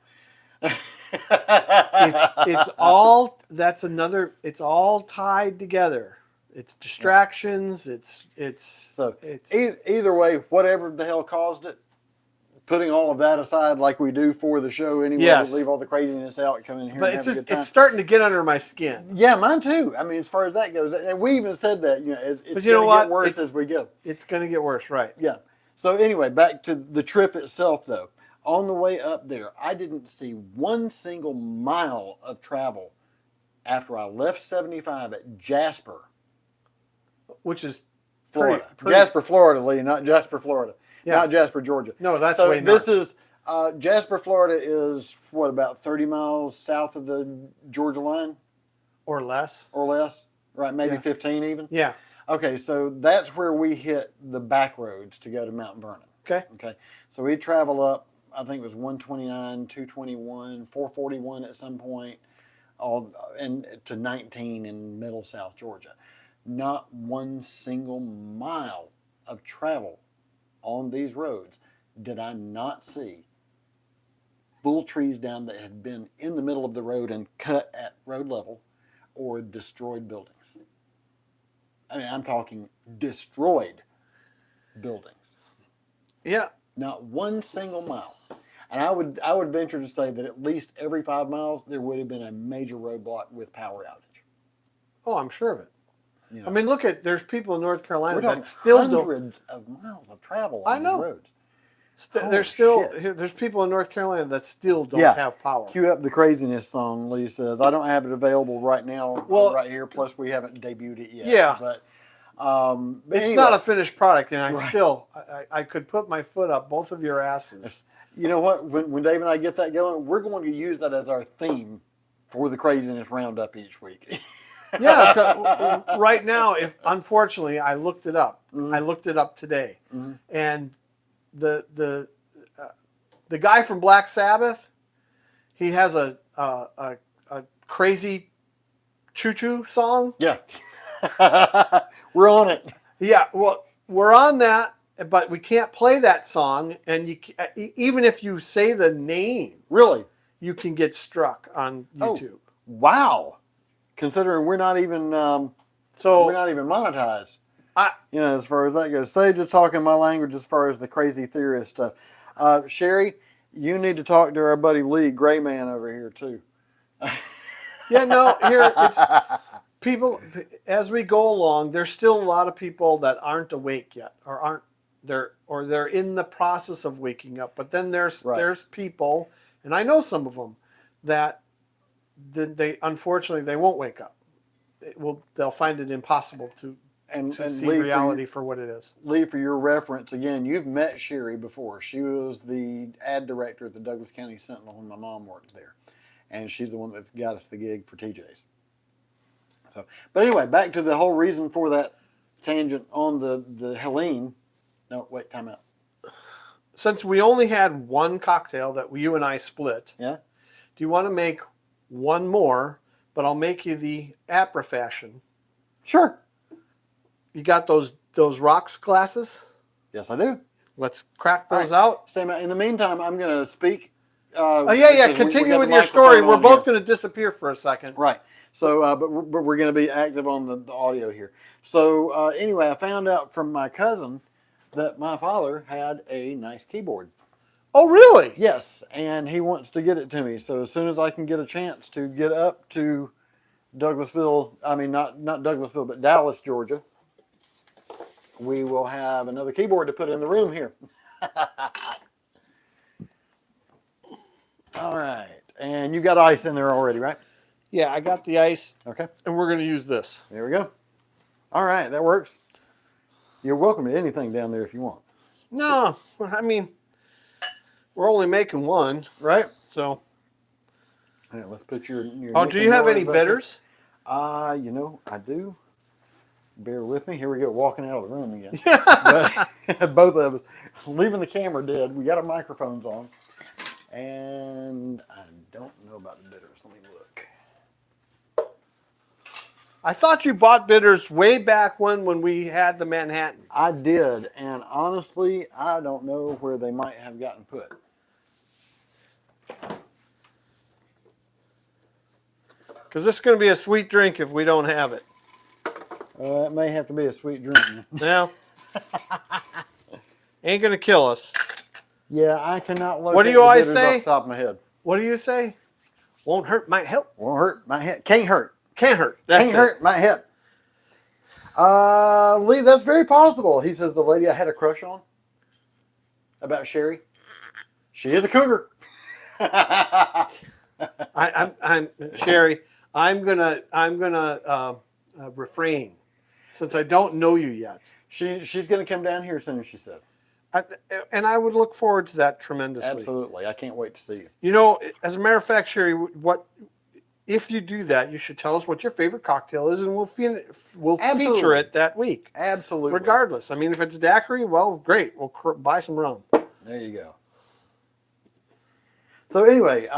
It's all it's all tied together. It's distractions. Either way, whatever the hell caused it, putting all of that aside, like we do for the show anyway, yes. leave all the craziness out, come in here. But and have a good time. it's starting to get under my skin. Yeah, mine too. I mean, as far as that goes, and we even said that it's going to get worse as we go. It's going to get worse, right? Yeah. So anyway, back to the trip itself, though. On the way up there, I didn't see one single mile of travel after I left 75 at Jasper, which is Florida. pretty. Jasper, Florida, Lee, not Jasper, Florida. Yeah. Not Jasper, Georgia. No, that's so way this north. is Jasper, Florida is what, about 30 miles south of the Georgia line? Or less. Or less, right? Maybe 15 even? Yeah. Okay, so that's where we hit the back roads to go to Mount Vernon. Okay. So we travel up, I think it was 129, 221, 441 at some point, and to 19 in middle South Georgia. Not one single mile of travel on these roads did I not see full trees down that had been in the middle of the road and cut at road level, or destroyed buildings. I mean, I'm talking destroyed buildings. Yeah. Not one single mile. And I would venture to say that at least every 5 miles there would have been a major roadblock with power outage. Oh, I'm sure of it. You know, I mean, look at there's people in North Carolina we're that still don't. hundreds of miles of travel on these roads. There's people in North Carolina that still don't have power. Cue up the craziness song, Lee says. I don't have it available right now, right here. Plus, we haven't debuted it yet. Yeah, but it's anyway. not a finished product, and I could put my foot up both of your asses. You know what? When Dave and I get that going, we're going to use that as our theme for the craziness roundup each week. Yeah, right now, unfortunately, I looked it up. Mm-hmm. I looked it up today, and the guy from Black Sabbath, he has a crazy choo-choo song. Yeah, we're on it. Yeah, well, we're on that, but we can't play that song, and even if you say the name, really, you can get struck on YouTube. Oh, wow. Considering we're not even monetized. As far as that goes. Sage is talking my language as far as the crazy theorist stuff. Sherry, you need to talk to our buddy Lee, Gray Man over here too. Yeah, no, here it's people as we go along, there's still a lot of people that aren't awake yet or they're in the process of waking up. But then there's people, and I know some of them, that they unfortunately they won't wake up. They'll find it impossible to see Lee, reality for what it is. Lee, for your reference, again, you've met Sherry before. She was the ad director at the Douglas County Sentinel when my mom worked there, and she's the one that's got us the gig for TJ's. So, but anyway, back to the whole reason for that tangent on the Helene. No, wait, time out. Since we only had one cocktail that you and I split, yeah. Do you want to make one more? But I'll make you the Apra fashion. Sure. You got those rocks glasses? Yes, I do. Let's crack those out. Same. In the meantime, I'm going to speak. Continue with your story. We're both going to disappear for a second. Right. So, but we're going to be active on the audio here. So, anyway, I found out from my cousin that my father had a nice keyboard. Oh, really? Yes, and he wants to get it to me. So as soon as I can get a chance to get up to Douglasville, not Douglasville, but Dallas, Georgia, we will have another keyboard to put in the room here. All right. And you got ice in there already, right? Yeah, I got the ice. Okay. And we're going to use this. There we go. All right, that works. You're welcome to anything down there if you want. No, I mean, we're only making one. Right? So. All right, let's put your Oh, do you have any back bitters? there. I do. Bear with me. Here we go, walking out of the room again. But both of us leaving the camera dead. We got our microphones on, and I don't know about the bitters. Let me look. I thought you bought bitters way back when we had the Manhattan. I did, and honestly, I don't know where they might have gotten put. Because this is going to be a sweet drink if we don't have it. It may have to be a sweet drink. Now, ain't going to kill us. Yeah, I cannot look What do at you the always bitters say? off the top of my head. What do you say? Won't hurt, might help. Won't hurt, might hit. Can't hurt. Can't hurt. That's Can't it. hurt, might hit. Lee, that's very possible. He says the lady I had a crush on about Sherry. She is a cougar. I'm Sherry. I'm gonna refrain, since I don't know you yet. She's going to come down here as soon as she said. And I would look forward to that tremendously. Absolutely, I can't wait to see you. You know, as a matter of fact, Sherry, if you do that, you should tell us what your favorite cocktail is, and we'll feature it that week. Absolutely, Regardless. I mean, if it's daiquiri, well, great. We'll buy some rum. There you go. So anyway,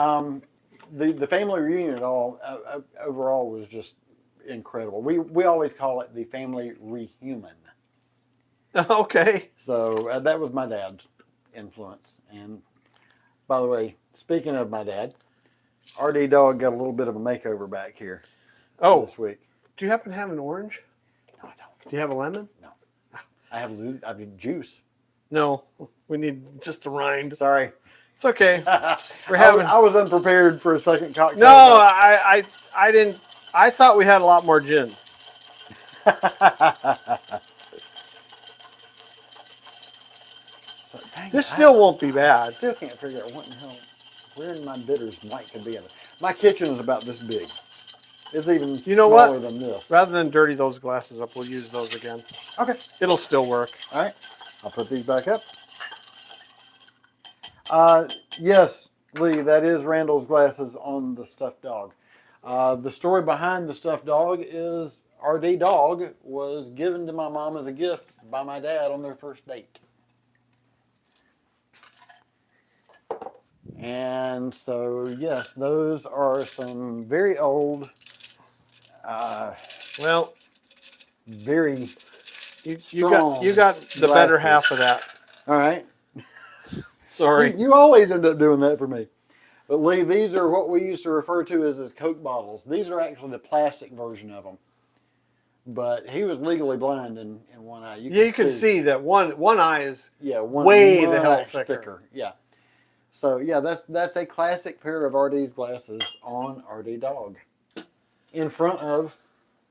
the family reunion overall was just incredible. We always call it the family rehuman. Okay. So that was my dad's influence. And by the way, speaking of my dad, RD Dog got a little bit of a makeover back here this week. Do you happen to have an orange? No, I don't. Do you have a lemon? No. I have juice. No. We need just a rind. Sorry. It's okay. I was unprepared for a second cocktail. No, I didn't. I thought we had a lot more gin. This still won't be bad. I still can't figure out what in the hell, where in my bitters might could be in it. My kitchen is about this big. It's even smaller than this. Rather than dirty those glasses up, we'll use those again. Okay. It'll still work. All right. I'll put these back up. Yes, Lee, that is Randall's glasses on the stuffed dog. The story behind the stuffed dog is RD Dog was given to my mom as a gift by my dad on their first date. And so, yes, those are some very old, very you got the better half of that. All right. Sorry. You always end up doing that for me. But Lee, these are what we used to refer to as Coke bottles. These are actually the plastic version of them. But he was legally blind in one eye. You can see that one eye is one way the hell thicker. Yeah. So yeah, that's a classic pair of RD's glasses on RD Dog. In front of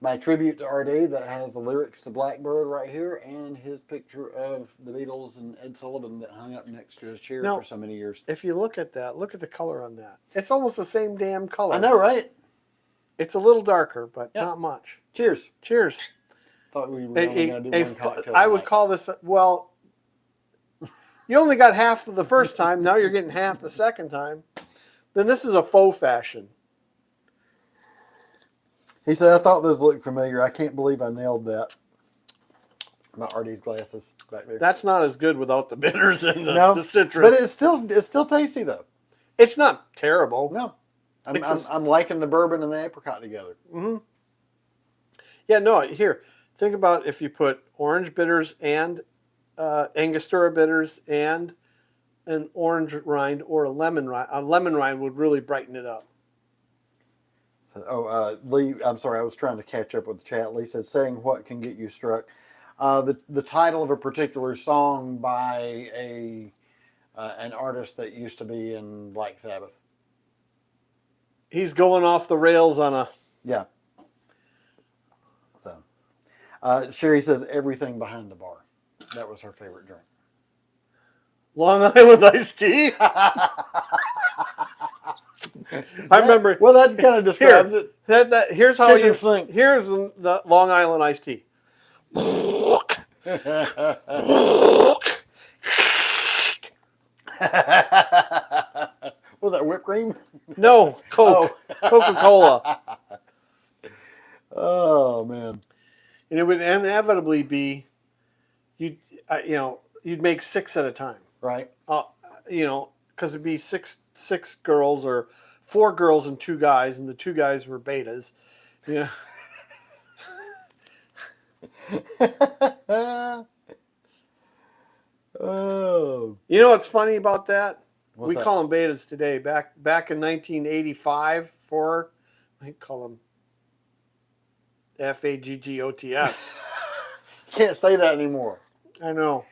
my tribute to RD that has the lyrics to Blackbird right here and his picture of the Beatles and Ed Sullivan that hung up next to his chair for so many years. If you look at that, look at the color on that. It's almost the same damn color. I know, right? It's a little darker, but not much. Cheers. Cheers. Thought we were only going to do one cocktail. I would call this, you only got half of the first time. Now you're getting half the second time. Then this is a faux fashion. He said, I thought those looked familiar. I can't believe I nailed that. My RD's glasses back there. That's not as good without the bitters and the citrus. But it's still tasty though. It's not terrible. No. I'm liking the bourbon and the apricot together. Mm-hmm. Yeah, no, here. Think about if you put orange bitters and Angostura bitters and an orange rind or a lemon rind. A lemon rind would really brighten it up. So, Lee, I'm sorry, I was trying to catch up with the chat. Lee said, saying what can get you struck. The title of a particular song by an artist that used to be in Black Sabbath. He's going off the rails on a... Yeah. Sherry says everything behind the bar. That was her favorite drink. Long Island iced tea. I remember. Well, that kind of describes it. Here's how Kitchen you sink. Here's the Long Island iced tea. Was that whipped cream? No, Coke. Coca-Cola. Oh man. And it would inevitably be, you'd make 6 at a time. Right. Because it'd be six girls or 4 girls and 2 guys, and the 2 guys were betas. Yeah. Oh. You know what's funny about that? What's we that? call them betas today. Back in 1985, I call them FAGGOTS. Can't say that anymore. I know.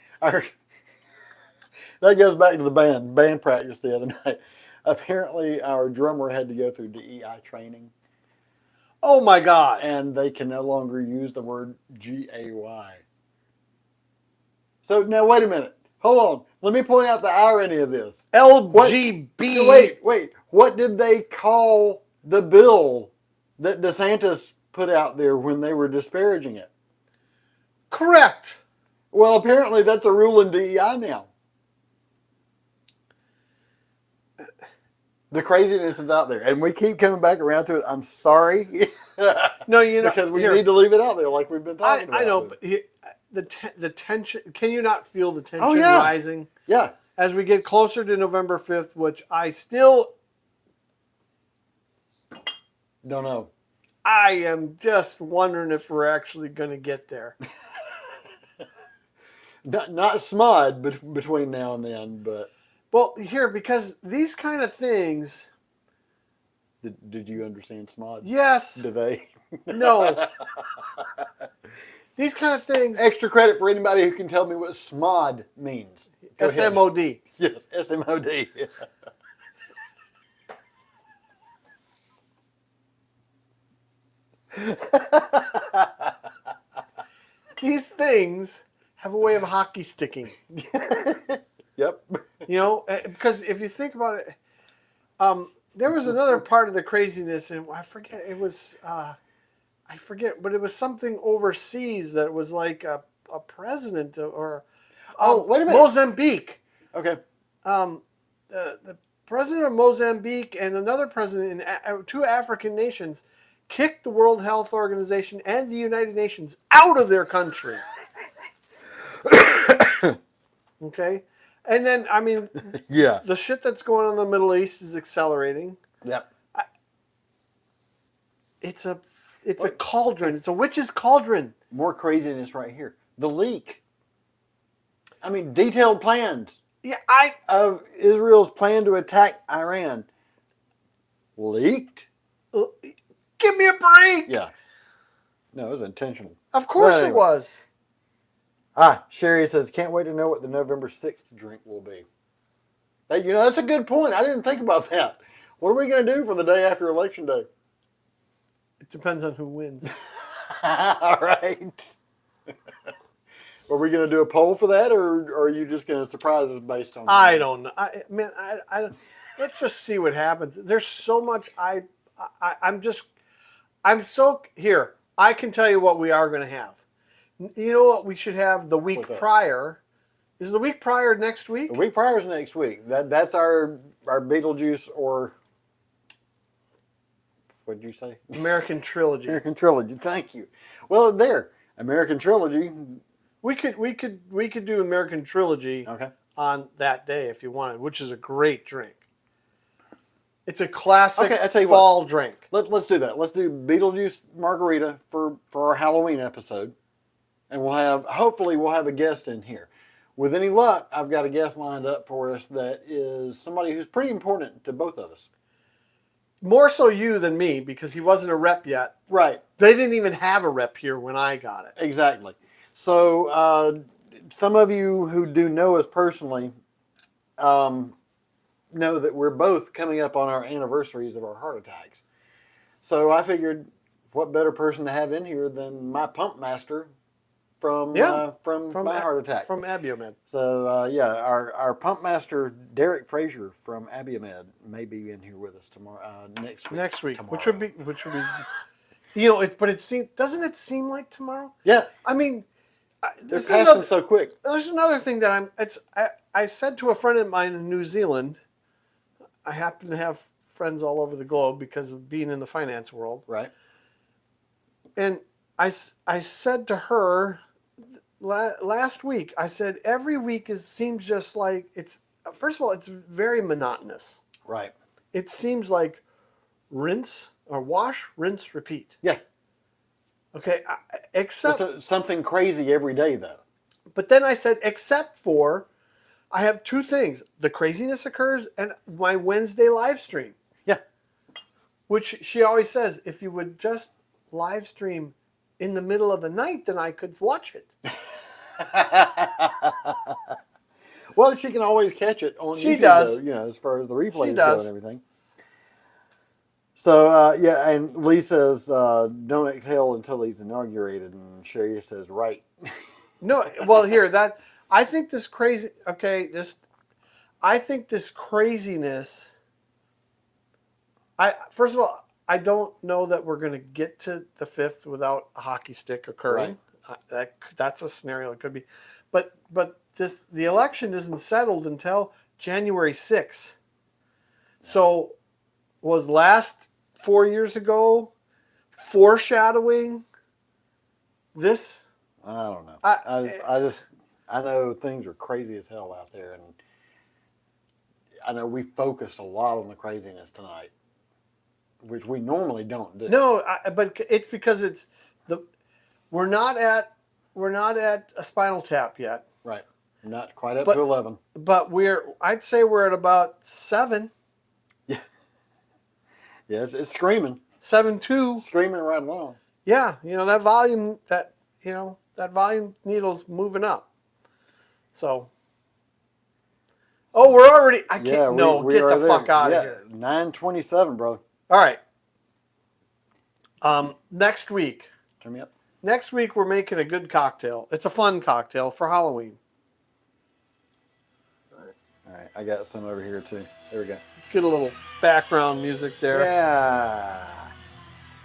That goes back to the band practice the other night. Apparently, our drummer had to go through DEI training, Oh my God. and they can no longer use the word GAY. So now, wait a minute. Hold on. Let me point out the irony of this. LGB. Wait. What did they call the bill that DeSantis put out there when they were disparaging it? Correct. Well, apparently that's a rule in DEI now. The craziness is out there, and we keep coming back around to it. I'm sorry. No, because we need to leave it out there like we've been talking about. I know, but the tension. Can you not feel the tension yeah. rising? Yeah. As we get closer to November 5th, which I still, Don't know. I am just wondering if we're actually going to get there. Not SMOD between now and then, but Well, because these kind of things, did you understand SMOD? yes, Do they? no, these kind of things, Extra credit for anybody who can tell me what SMOD means. Go ahead. SMOD. Yes, SMOD. These things have a way of hockey sticking. Yep. Because if you think about it, there was another part of the craziness, and I forget, it was, but it was something overseas that was like a president or, Wait a minute. Mozambique. Okay. The president of Mozambique and another president in 2 African nations kicked the World Health Organization and the United Nations out of their country. Okay? And then, I mean, Yeah. the shit that's going on in the Middle East is accelerating. Yep. It's a cauldron. It's a witch's cauldron. More craziness right here. The leak. I mean, detailed plans Yeah, of Israel's plan to attack Iran leaked. give me a break. Yeah. No, it was intentional. Of course But it anyway. was. Sherry says, can't wait to know what the November 6th drink will be. That's a good point. I didn't think about that. What are we going to do for the day after Election Day? It depends on who wins. All right. Are we going to do a poll for that, or are you just going to surprise us based on? I don't know. I don't. Let's just see what happens. There's so much. Here. I can tell you what we are going to have. You know what we should have the week prior? Is the week prior next week? The week prior is next week. That's our Beetlejuice or what did you say? American Trilogy. American Trilogy. Thank you. Well, American Trilogy. We could do American Trilogy on that day if you wanted, which is a great drink. It's a classic fall drink. Let's do that. Let's do Beetlejuice margarita for our Halloween episode, and hopefully we'll have a guest in here. With any luck, I've got a guest lined up for us that is somebody who's pretty important to both of us. More so you than me, because he wasn't a rep yet. Right. They didn't even have a rep here when I got it. Exactly. So some of you who do know us personally know that we're both coming up on our anniversaries of our heart attacks. So I figured, what better person to have in here than my pump master, from my heart attack. From Abiomed. So yeah, our pump master Derek Frazier from Abiomed may be in here with us tomorrow, next week. Next week, tomorrow. which would be, you know, but it seems, doesn't it seem like tomorrow? Yeah, I mean, they're passing so quick. There's another thing that I said to a friend of mine in New Zealand. I happen to have friends all over the globe because of being in the finance world. Right. And I said to her last week, I said, every week seems just like it's, first of all, it's very monotonous. Right. It seems like rinse or wash, rinse, repeat. Yeah. Okay. Except something crazy every day, though. But then I said, except for, I have two things. The craziness occurs and my Wednesday live stream. Yeah. Which she always says, if you would just live stream in the middle of the night, then I could watch it. Well, she can always catch it on She YouTube, does. though, you know, as far as the replays She go does. and everything. So, yeah, and Lee says, don't exhale until he's inaugurated, and Sherry says, right. No, well, here, I think this crazy, I think this craziness, first of all, I don't know that we're going to get to the 5th without a hockey stick occurring. Right. That's a scenario it could be. But the election isn't settled until January 6th. So was last 4 years ago foreshadowing this? I don't know. I know things are crazy as hell out there, and I know we focused a lot on the craziness tonight, which we normally don't do. No, but it's because we're not at a Spinal Tap yet. Right. Not quite up to 11. But I'd say we're at about 7. Yeah. Yeah, it's screaming. 7.2. Screaming right along. Yeah, that volume needle's moving up. So. Oh, we're already. I can't. Yeah, we get are the fuck out of here. 9:27, bro. All right. Next week. Turn me up. Next week we're making a good cocktail. It's a fun cocktail for Halloween. All right, I got some over here too. There we go. Get a little background music there. Yeah.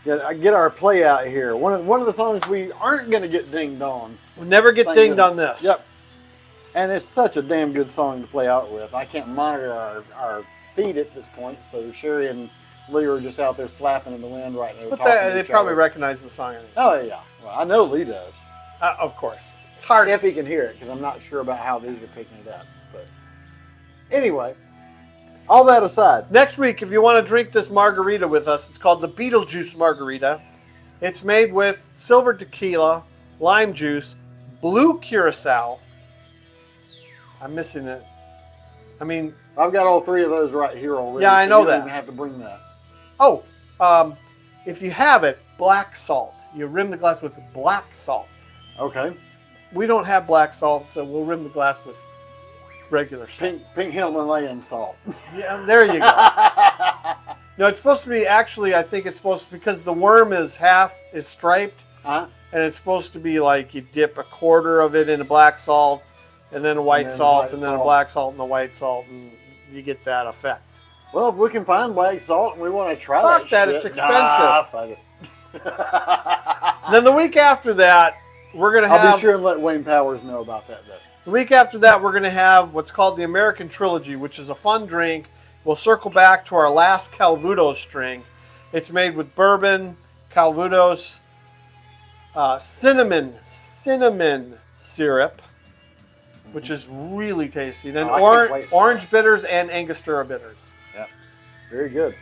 Get our play out here. One of the songs we aren't going to get dinged on. We'll never get dinged on this. Yep. And it's such a damn good song to play out with. I can't monitor our feed at this point, so Sherry and Lee are just out there flapping in the wind right now. But they probably recognize the song anyway. Oh, yeah. Well, I know Lee does. Of course. It's hard if he can hear it, because I'm not sure about how these are picking it up. But anyway, all that aside. Next week, if you want to drink this margarita with us, it's called the Beetlejuice Margarita. It's made with silver tequila, lime juice, blue curacao. I'm missing it. I mean, I've got all three of those right here already. Yeah, I know you don't that. even have to bring that. Oh, if you have it, black salt. You rim the glass with black salt. Okay. We don't have black salt, so we'll rim the glass with regular salt. Pink Himalayan salt. Yeah, there you go. No, it's supposed to be, actually, I think it's supposed to, because the worm is striped, and it's supposed to be like you dip a quarter of it in a black salt, and then a white salt, and then a black salt and a white salt, and you get that effect. Well, if we can find black salt and we want to try Fuck that, shit, it's expensive. fuck it. Then the week after that, we're going to have... I'll be sure and let Wayne Powers know about that, though. The week after that, we're going to have what's called the American Trilogy, which is a fun drink. We'll circle back to our last Calvados drink. It's made with bourbon, Calvados, cinnamon syrup, which is really tasty. Then orange bitters and Angostura bitters. Yeah, very good.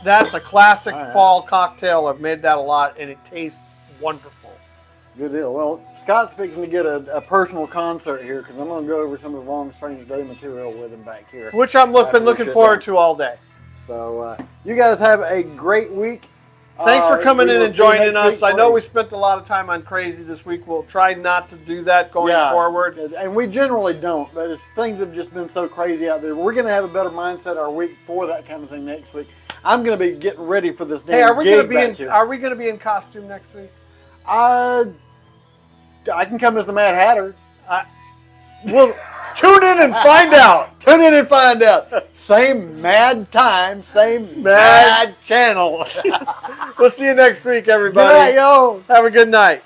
That's a classic fall cocktail. I've made that a lot, and it tastes wonderful. Good deal. Well, Scott's fixing to get a personal concert here because I'm going to go over some of the Long Strange Day material with him back here. Which I've been looking forward to all day. So you guys have a great week. Thanks for coming in and joining us. I know we spent a lot of time on crazy this week. We'll try not to do that going forward. And we generally don't, but things have just been so crazy out there. We're going to have a better mindset our week for that kind of thing next week. I'm going to be getting ready for this damn gig back here. Are we going to be in costume next week? I I can come as the Mad Hatter. Well, tune in and find out. Tune in and find out. Same mad time, same Mad mad channel. We'll see you next week, Good everybody. night, yo. Have a good night.